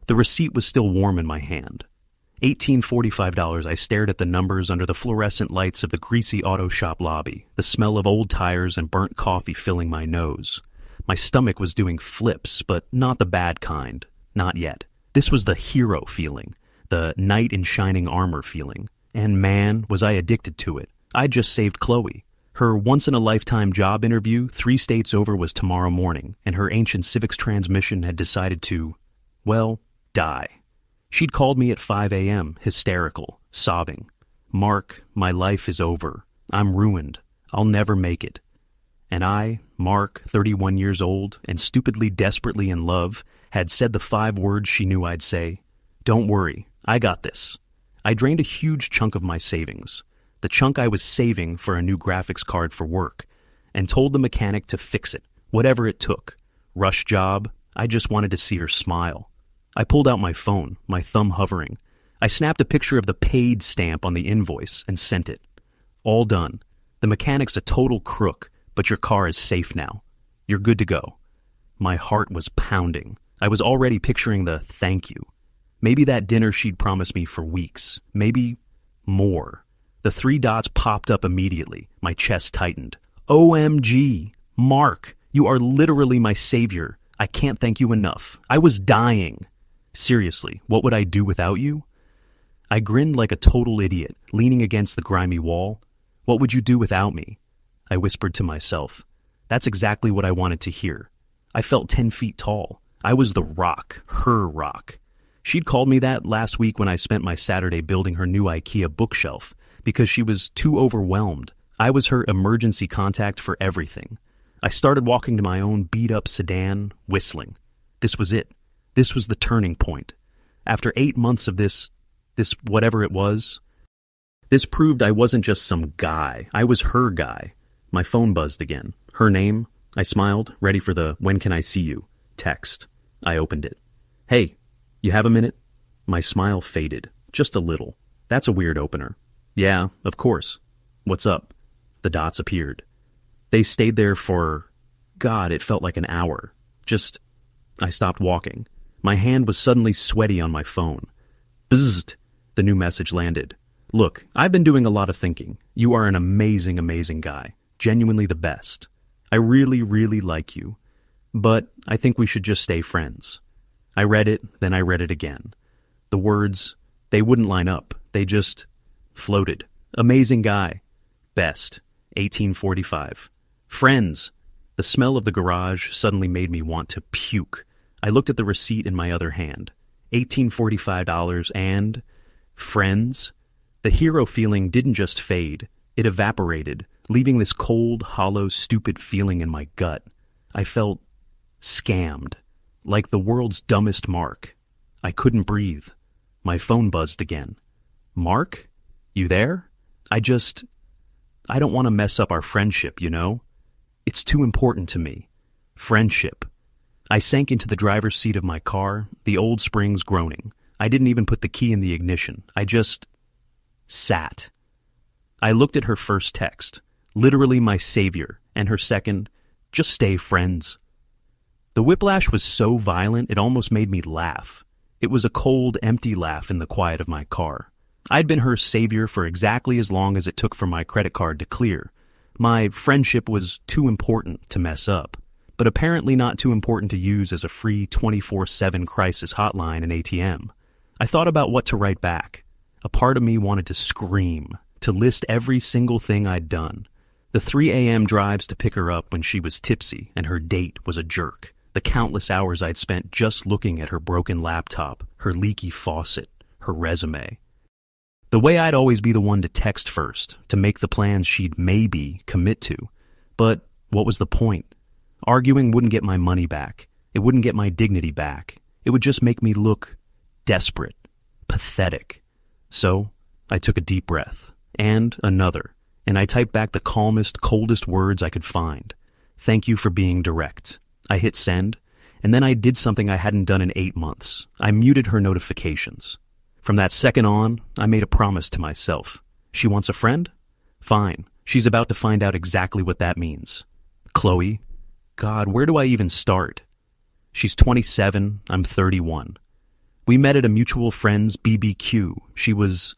The receipt was still warm in my hand. $1845. I stared at the numbers under the fluorescent lights of the greasy auto shop lobby, the smell of old tires and burnt coffee filling my nose. My stomach was doing flips, but not the bad kind. Not yet. This was the hero feeling, the knight in shining armor feeling. And man, was I addicted to it. I'd just saved Qley. Her once-in-a-lifetime job interview 3 states over was tomorrow morning, and her ancient Civics transmission had decided to, well, die. She'd called me at 5 a.m., hysterical, sobbing. Mark, my life is over. I'm ruined. I'll never make it. And I, Mark, 31 years old, and stupidly desperately in love, had said the 5 words she knew I'd say. Don't worry, I got this. I drained a huge chunk of my savings, the chunk I was saving for a new graphics card for work, and told the mechanic to fix it, whatever it took. Rush job, I just wanted to see her smile. I pulled out my phone, my thumb hovering. I snapped a picture of the paid stamp on the invoice and sent it. All done. The mechanic's a total crook, but your car is safe now. You're good to go. My heart was pounding. I was already picturing the thank you. Maybe that dinner she'd promised me for weeks. Maybe more. The 3 dots popped up immediately. My chest tightened. OMG! Mark, you are literally my savior. I can't thank you enough. I was dying. Seriously, what would I do without you? I grinned like a total idiot, leaning against the grimy wall. What would you do without me? I whispered to myself. That's exactly what I wanted to hear. I felt 10 feet tall. I was the rock, her rock. She'd called me that last week when I spent my Saturday building her new IKEA bookshelf because she was too overwhelmed. I was her emergency contact for everything. I started walking to my own beat-up sedan, whistling. This was it. This was the turning point. After 8 months of this whatever it was, this proved I wasn't just some guy. I was her guy. My phone buzzed again. Her name? I smiled, ready for the "when can I see you" text. I opened it. Hey, you have a minute? My smile faded, just a little. That's a weird opener. Yeah, of course. What's up? The dots appeared. They stayed there for, God, it felt like an hour. I stopped walking. My hand was suddenly sweaty on my phone. Bzzzt, the new message landed. Look, I've been doing a lot of thinking. You are an amazing, amazing guy. Genuinely the best. I really, really like you. But I think we should just stay friends. I read it, then I read it again. The words, they wouldn't line up. They just floated. Amazing guy. Best. 1845. Friends. The smell of the garage suddenly made me want to puke. I looked at the receipt in my other hand. $1845 and friends. The hero feeling didn't just fade. It evaporated, leaving this cold, hollow, stupid feeling in my gut. I felt scammed, like the world's dumbest Mark. I couldn't breathe. My phone buzzed again. Mark? You there? I don't want to mess up our friendship, you know? It's too important to me. Friendship. I sank into the driver's seat of my car, the old springs groaning. I didn't even put the key in the ignition. I just sat. I looked at her first text, literally my savior, and her second, just stay friends. The whiplash was so violent it almost made me laugh. It was a cold, empty laugh in the quiet of my car. I'd been her savior for exactly as long as it took for my credit card to clear. My friendship was too important to mess up, but apparently not too important to use as a free 24/7 crisis hotline and ATM. I thought about what to write back. A part of me wanted to scream, to list every single thing I'd done. The 3 a.m. drives to pick her up when she was tipsy and her date was a jerk. The countless hours I'd spent just looking at her broken laptop, her leaky faucet, her resume. The way I'd always be the one to text first, to make the plans she'd maybe commit to. But what was the point? Arguing wouldn't get my money back. It wouldn't get my dignity back. It would just make me look desperate, pathetic. So I took a deep breath, and another, and I typed back the calmest, coldest words I could find. Thank you for being direct. I hit send, and then I did something I hadn't done in 8 months. I muted her notifications. From that second on, I made a promise to myself. She wants a friend? Fine. She's about to find out exactly what that means. Qley. God, where do I even start? She's 27, I'm 31. We met at a mutual friend's BBQ. She was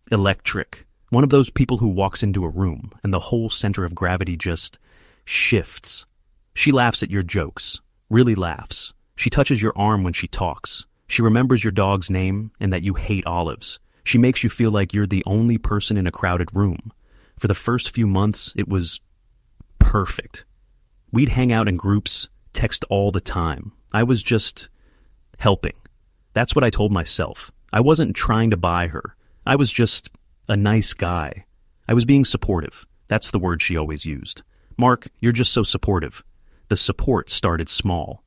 electric. One of those people who walks into a room and the whole center of gravity just shifts. She laughs at your jokes, really laughs. She touches your arm when she talks. She remembers your dog's name and that you hate olives. She makes you feel like you're the only person in a crowded room. For the first few months, it was perfect. We'd hang out in groups, text all the time. I was just helping. That's what I told myself. I wasn't trying to buy her. I was just a nice guy. I was being supportive. That's the word she always used. Mark, you're just so supportive. The support started small.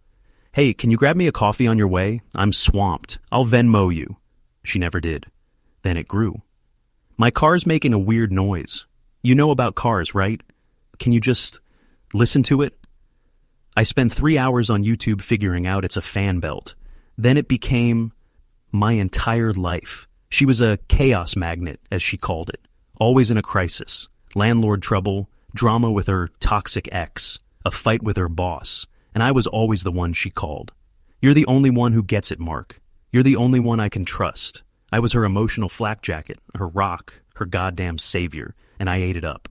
Hey, can you grab me a coffee on your way? I'm swamped. I'll Venmo you. She never did. Then it grew. My car's making a weird noise. You know about cars, right? Can you just listen to it? I spent 3 hours on YouTube figuring out it's a fan belt. Then it became my entire life. She was a chaos magnet, as she called it. Always in a crisis. Landlord trouble, drama with her toxic ex, a fight with her boss. And I was always the one she called. You're the only one who gets it, Mark. You're the only one I can trust. I was her emotional flak jacket, her rock, her goddamn savior, and I ate it up.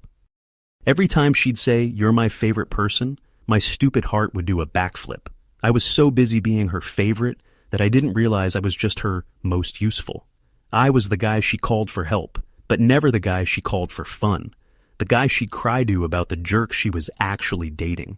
Every time she'd say, "You're my favorite person," my stupid heart would do a backflip. I was so busy being her favorite that I didn't realize I was just her most useful. I was the guy she called for help, but never the guy she called for fun. The guy she'd cry to about the jerk she was actually dating.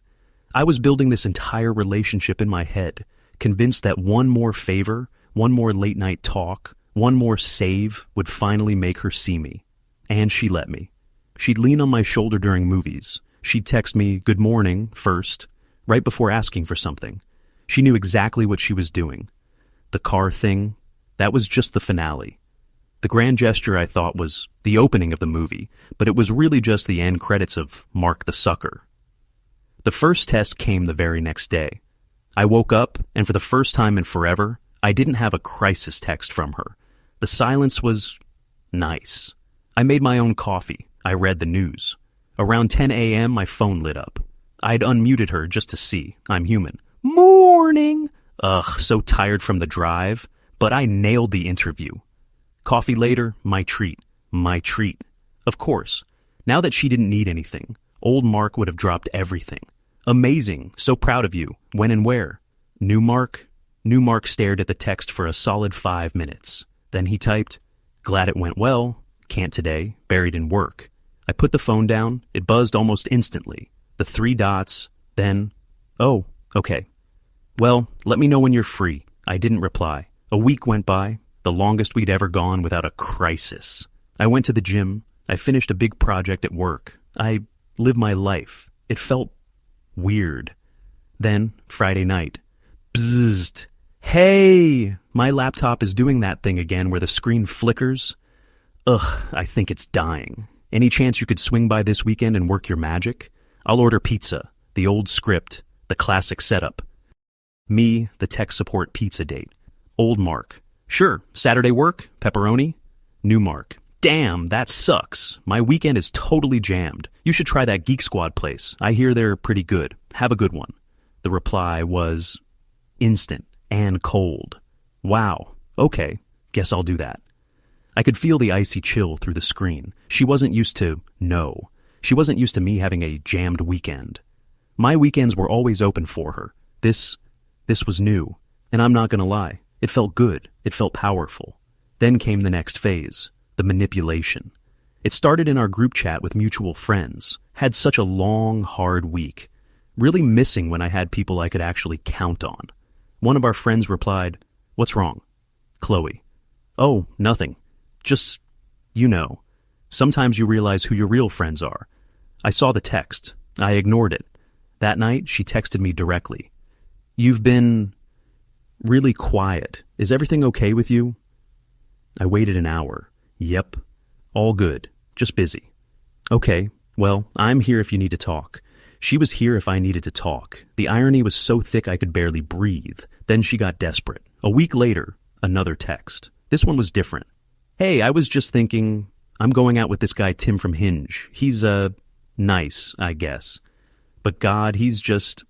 I was building this entire relationship in my head, convinced that one more favor, one more late night talk, one more save would finally make her see me. And she let me. She'd lean on my shoulder during movies. She'd text me, "Good morning," first, right before asking for something. She knew exactly what she was doing. The car thing, that was just the finale. The grand gesture, I thought, was the opening of the movie, but it was really just the end credits of Mark the Sucker. The first test came the very next day. I woke up, and for the first time in forever, I didn't have a crisis text from her. The silence was nice. I made my own coffee. I read the news. Around 10 a.m., my phone lit up. I'd unmuted her just to see. I'm human. Morning! Ugh, so tired from the drive, but I nailed the interview. Coffee later, my treat. My treat. Of course. Now that she didn't need anything, old Mark would have dropped everything. Amazing. So proud of you. When and where? New Mark? New Mark stared at the text for a solid 5 minutes. Then he typed, "Glad it went well. Can't today. Buried in work." I put the phone down. It buzzed almost instantly. The 3 dots. Then, "Oh, okay. Well, let me know when you're free." I didn't reply. A week went by, the longest we'd ever gone without a crisis. I went to the gym. I finished a big project at work. I lived my life. It felt weird. Then, Friday night. Bzzzt. Hey! My laptop is doing that thing again where the screen flickers. Ugh, I think it's dying. Any chance you could swing by this weekend and work your magic? I'll order pizza. The old script. The classic setup. Me, the tech support pizza date. Old Mark. Sure, Saturday work? Pepperoni? New Mark. Damn, that sucks. My weekend is totally jammed. You should try that Geek Squad place. I hear they're pretty good. Have a good one. The reply was instant and cold. Wow. Okay, guess I'll do that. I could feel the icy chill through the screen. She wasn't used to no. She wasn't used to me having a jammed weekend. My weekends were always open for her. This was new. And I'm not gonna lie. It felt good. It felt powerful. Then came the next phase. The manipulation. It started in our group chat with mutual friends. Had such a long, hard week. Really missing when I had people I could actually count on. One of our friends replied, "What's wrong?" Qley. "Oh, nothing. Just, sometimes you realize who your real friends are." I saw the text. I ignored it. That night, she texted me directly. "You've been really quiet. Is everything okay with you?" I waited an hour. Yep. All good. Just busy. Okay. Well, I'm here if you need to talk. She was here if I needed to talk. The irony was so thick I could barely breathe. Then she got desperate. A week later, another text. This one was different. "Hey, I was just thinking, I'm going out with this guy Tim from Hinge. He's, nice, I guess. But God, he's just,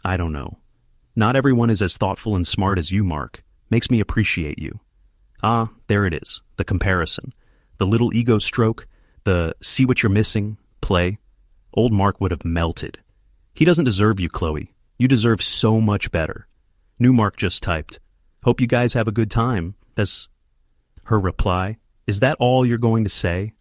I don't know. Not everyone is as thoughtful and smart as you, Mark. Makes me appreciate you. Ah, there it is, the comparison. The little ego stroke, the see what you're missing play. Old Mark would have melted. He doesn't deserve you, Qley. You deserve so much better. New Mark just typed, hope you guys have a good time. That's her reply. Is that all you're going to say?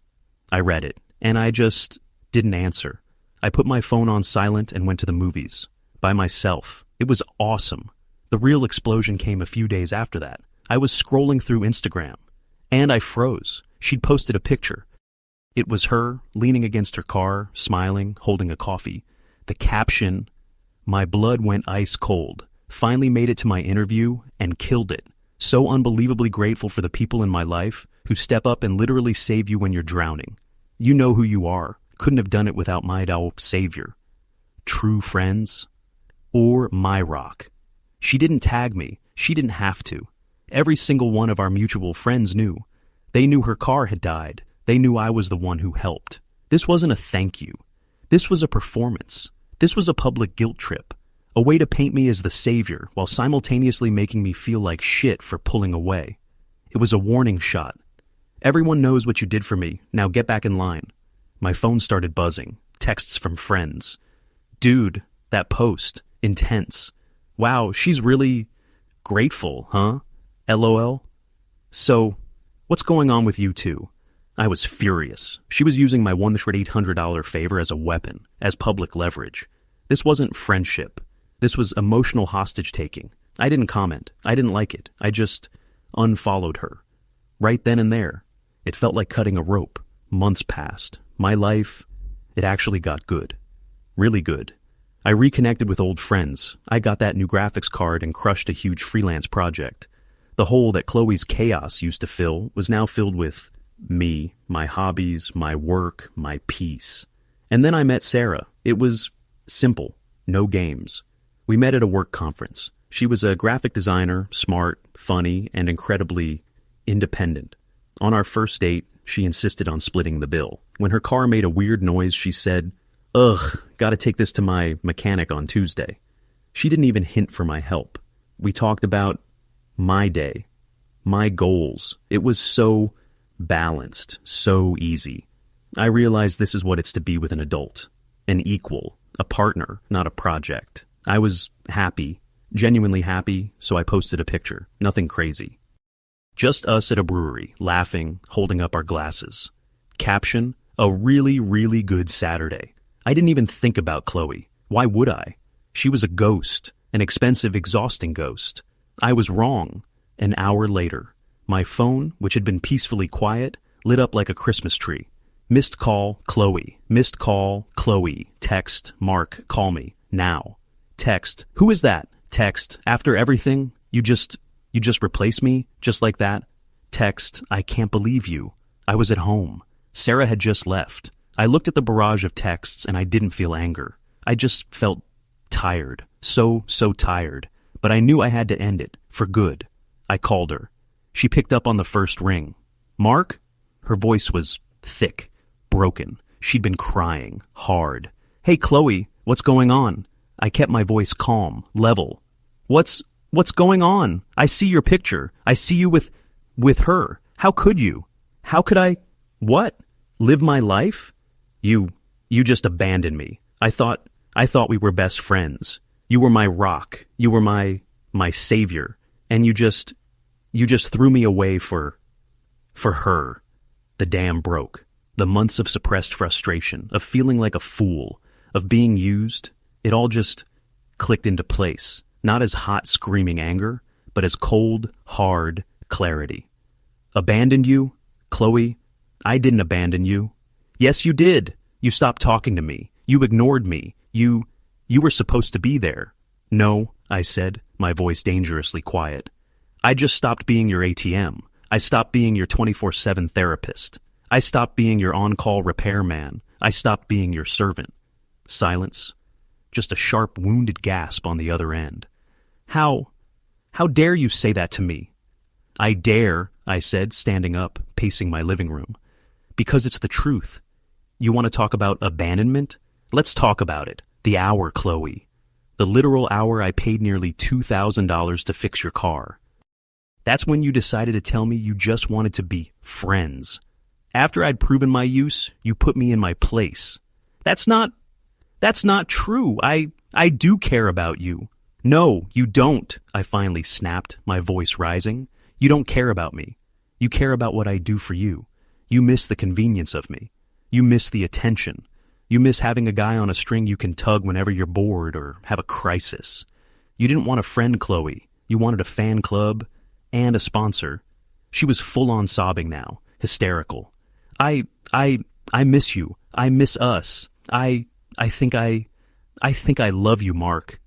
I read it, and I just didn't answer. I put my phone on silent and went to the movies. By myself. It was awesome. The real explosion came a few days after that. I was scrolling through Instagram, and I froze. She'd posted a picture. It was her, leaning against her car, smiling, holding a coffee. The caption, my blood went ice cold. Finally made it to my interview and killed it. So unbelievably grateful for the people in my life who step up and literally save you when you're drowning. You know who you are. Couldn't have done it without my savior. True friends. Or my rock. She didn't tag me. She didn't have to. Every single one of our mutual friends knew. They knew her car had died. They knew I was the one who helped. This wasn't a thank you. This was a performance. This was a public guilt trip. A way to paint me as the savior while simultaneously making me feel like shit for pulling away. It was a warning shot. Everyone knows what you did for me. Now get back in line. My phone started buzzing. Texts from friends. Dude, that post. Intense. Wow, she's really grateful, huh? LOL. So, what's going on with you two? I was furious. She was using my $1,800 favor as a weapon, as public leverage. This wasn't friendship. This was emotional hostage-taking. I didn't comment. I didn't like it. I just unfollowed her. Right then and there. It felt like cutting a rope. Months passed. My life, it actually got good. Really good. I reconnected with old friends. I got that new graphics card and crushed a huge freelance project. The hole that Qley's chaos used to fill was now filled with me, my hobbies, my work, my peace. And then I met Sarah. It was simple. No games. We met at a work conference. She was a graphic designer, smart, funny, and incredibly independent. On our first date, she insisted on splitting the bill. When her car made a weird noise, she said, "Ugh, gotta take this to my mechanic on Tuesday." She didn't even hint for my help. We talked about my day, my goals. It was so balanced, so easy. I realized this is what it's to be with an adult. An equal, a partner, not a project. I was happy, genuinely happy, so I posted a picture. Nothing crazy. Just us at a brewery, laughing, holding up our glasses. Caption, a really, really good Saturday. I didn't even think about Qley. Why would I? She was a ghost, an expensive, exhausting ghost. I was wrong. An hour later, my phone, which had been peacefully quiet, lit up like a Christmas tree. Missed call, Qley. Missed call, Qley. Text, Mark, call me. Now. Text, who is that? Text, after everything, you just replace me? Just like that? Text, I can't believe you. I was at home. Sarah had just left. I looked at the barrage of texts and I didn't feel anger. I just felt tired. So tired. But I knew I had to end it. For good. I called her. She picked up on the first ring. Mark? Her voice was thick, broken. She'd been crying, hard. Hey, Qley, what's going on? I kept my voice calm, level. What's going on? I see your picture. I see you with her. How could you? How could I? What? Live my life? You just abandoned me. I thought we were best friends. You were my rock. You were my savior. And you just threw me away for her. The dam broke. The months of suppressed frustration, of feeling like a fool, of being used, it all just clicked into place. Not as hot, screaming anger, but as cold, hard clarity. Abandoned you? Qley, I didn't abandon you. Yes, you did. You stopped talking to me. You ignored me. You were supposed to be there. No, I said, my voice dangerously quiet. I just stopped being your ATM. I stopped being your 24/7 therapist. I stopped being your on-call repairman. I stopped being your servant. Silence. Just a sharp, wounded gasp on the other end. How dare you say that to me? I dare, I said, standing up, pacing my living room. Because it's the truth. You want to talk about abandonment? Let's talk about it. The hour, Qley. The literal hour I paid nearly $2,000 to fix your car. That's when you decided to tell me you just wanted to be friends. After I'd proven my use, you put me in my place. That's not true. I do care about you. No, you don't, I finally snapped, my voice rising. You don't care about me. You care about what I do for you. You miss the convenience of me. You miss the attention. You miss having a guy on a string you can tug whenever you're bored or have a crisis. You didn't want a friend, Qley. You wanted a fan club and a sponsor. She was full-on sobbing now, hysterical. I miss you. I miss us. I think I love you, Mark.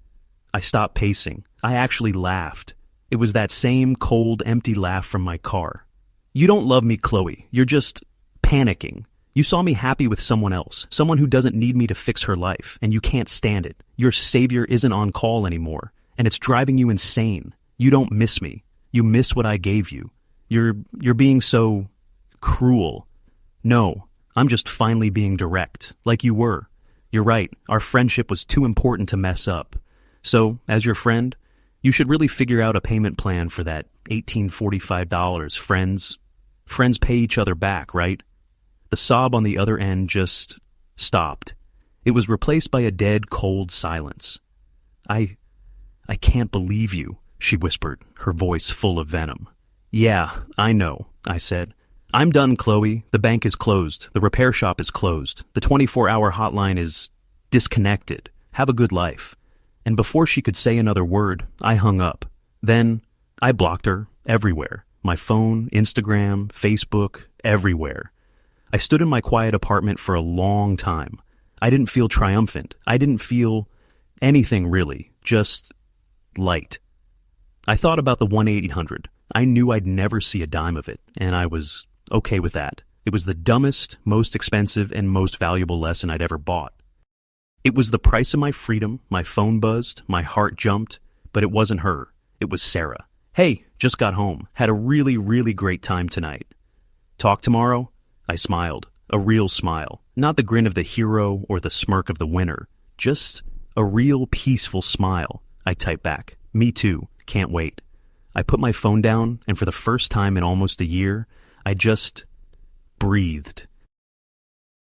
I stopped pacing. I actually laughed. It was that same cold, empty laugh from my car. You don't love me, Qley. You're just panicking. You saw me happy with someone else, someone who doesn't need me to fix her life, and you can't stand it. Your savior isn't on call anymore, and it's driving you insane. You don't miss me. You miss what I gave you. You're being so cruel. No, I'm just finally being direct, like you were. You're right, our friendship was too important to mess up. So, as your friend, you should really figure out a payment plan for that $1845. Friends pay each other back, right? The sob on the other end just stopped. It was replaced by a dead, cold silence. I can't believe you, she whispered, her voice full of venom. Yeah, I know, I said. I'm done, Qley. The bank is closed. The repair shop is closed. The 24-hour hotline is disconnected. Have a good life. And before she could say another word, I hung up. Then I blocked her everywhere. My phone, Instagram, Facebook, everywhere. I stood in my quiet apartment for a long time. I didn't feel triumphant. I didn't feel anything really, just light. I thought about the 1-800. I knew I'd never see a dime of it, and I was okay with that. It was the dumbest, most expensive, and most valuable lesson I'd ever bought. It was the price of my freedom. My phone buzzed, my heart jumped, but it wasn't her. It was Sarah. Hey, just got home. Had a really, really great time tonight. Talk tomorrow? I smiled. A real smile. Not the grin of the hero or the smirk of the winner. Just a real peaceful smile. I typed back. Me too. Can't wait. I put my phone down, and for the first time in almost a year, I just breathed.